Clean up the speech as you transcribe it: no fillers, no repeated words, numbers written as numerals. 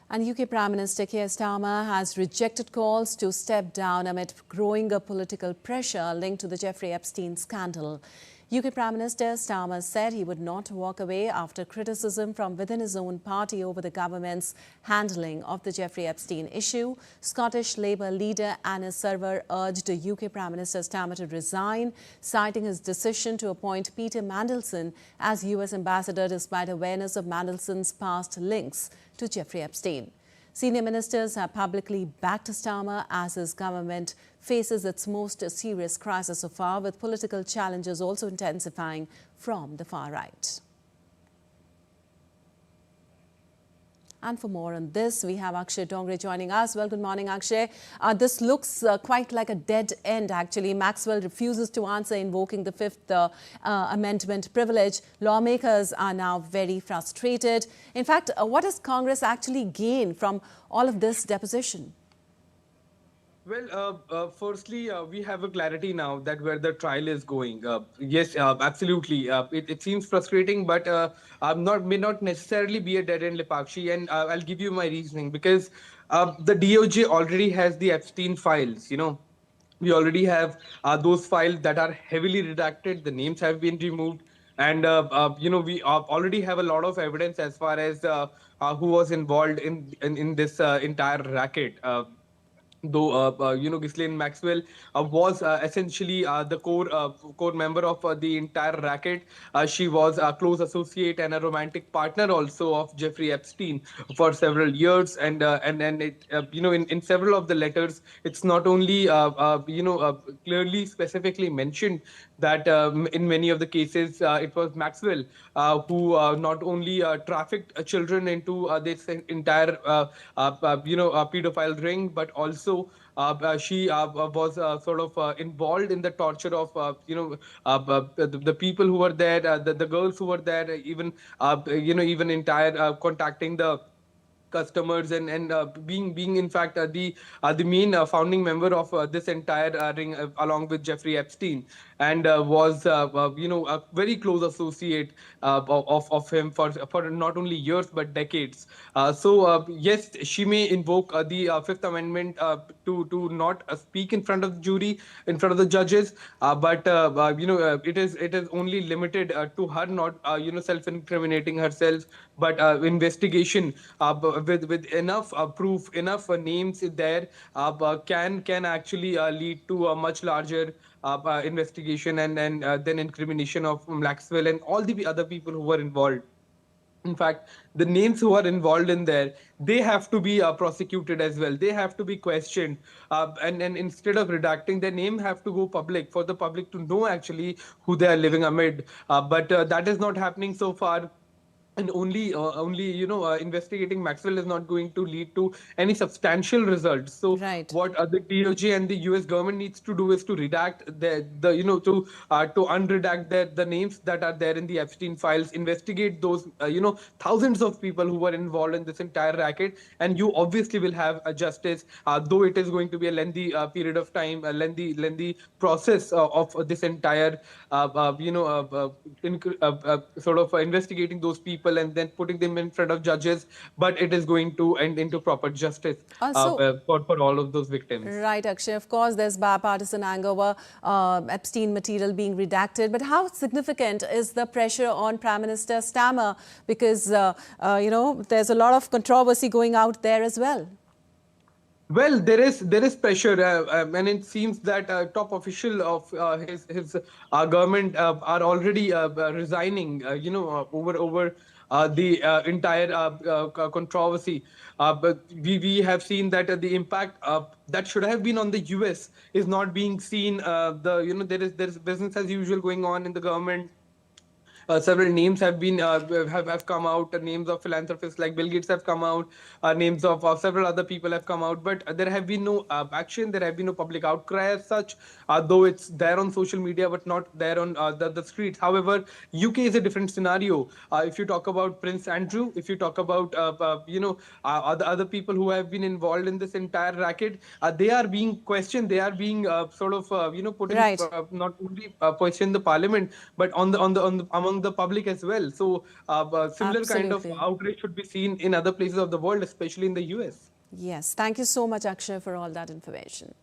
And UK Prime Minister Keir Starmer has rejected calls to step down amid growing political pressure linked to the Jeffrey Epstein scandal. UK Prime Minister Starmer said he would not walk away after criticism from within his own party over the government's handling of the Jeffrey Epstein issue. Scottish Labour leader Anna Server urged UK Prime Minister Starmer to resign, citing his decision to appoint Peter Mandelson as US ambassador despite awareness of Mandelson's past links to Jeffrey Epstein. Senior ministers have publicly backed Starmer as his government faces its most serious crisis so far, with political challenges also intensifying from the far right. And for more on this, we have Akshay Dongre joining us. Well, good morning, Akshay. This looks quite like a dead end, actually. Maxwell refuses to answer, invoking the Fifth Amendment privilege. Lawmakers are now very frustrated. In fact, what does Congress actually gain from all of this deposition? Well, firstly, we have a clarity now that where the trial is going. Yes, absolutely. It seems frustrating, but may not necessarily be a dead end, Lipakshi. And I'll give you my reasoning because the DOJ already has the Epstein files. We already have those files that are heavily redacted. The names have been removed. And, we already have a lot of evidence as far as who was involved in this entire racket. Though Ghislaine Maxwell was essentially the core member of the entire racket. She was a close associate and a romantic partner also of Jeffrey Epstein for several years, and it in several of the letters, it's not only clearly specifically mentioned that in many of the cases it was Maxwell who not only trafficked children into this entire pedophile ring, but also she was sort of involved in the torture of the people who were there, the girls who were there, even even entire contacting the customers and being in fact the main founding member of this entire ring along with Jeffrey Epstein, and was a very close associate of him for not only years but decades. So yes, she may invoke the Fifth Amendment to not speak in front of the jury, in front of the judges, but it is only limited to her not self-incriminating herself, but investigation with enough proof, enough names there can actually lead to a much larger investigation and then incrimination of Maxwell and all the other people who were involved. In fact, the names who are involved in there, they have to be prosecuted as well. They have to be questioned. And instead of redacting, their name have to go public for the public to know actually who they are living amid. But that is not happening so far. And only investigating Maxwell is not going to lead to any substantial results. So right. What the DOJ and the US government needs to do is to redact to unredact the names that are there in the Epstein files, investigate those thousands of people who were involved in this entire racket, and you obviously will have a justice, though it is going to be a lengthy period of time, a lengthy process of this entire sort of investigating those people and then putting them in front of judges, but it is going to end into proper justice for all of those victims. Right, Akshay. Of course, there's bipartisan anger over Epstein material being redacted. But how significant is the pressure on Prime Minister Starmer? Because, there's a lot of controversy going out there as well. Well, there is pressure, and it seems that top official of his government are already resigning. Over the entire controversy. But we have seen that the impact that should have been on the US is not being seen. There is business as usual going on in the government. Several names have been have come out. Names of philanthropists like Bill Gates have come out. Names of several other people have come out, but there have been no action. There have been no public outcry as such, though it's there on social media, but not there on the streets. However, UK is a different scenario. If you talk about Prince Andrew, if you talk about other people who have been involved in this entire racket, they are being questioned. They are being put in right. not only questioned in the parliament, but among among the public as well. So similar kind of Absolutely. outrage should be seen in other places of the world, especially in the US. Yes. Thank you so much, Akshay, for all that information.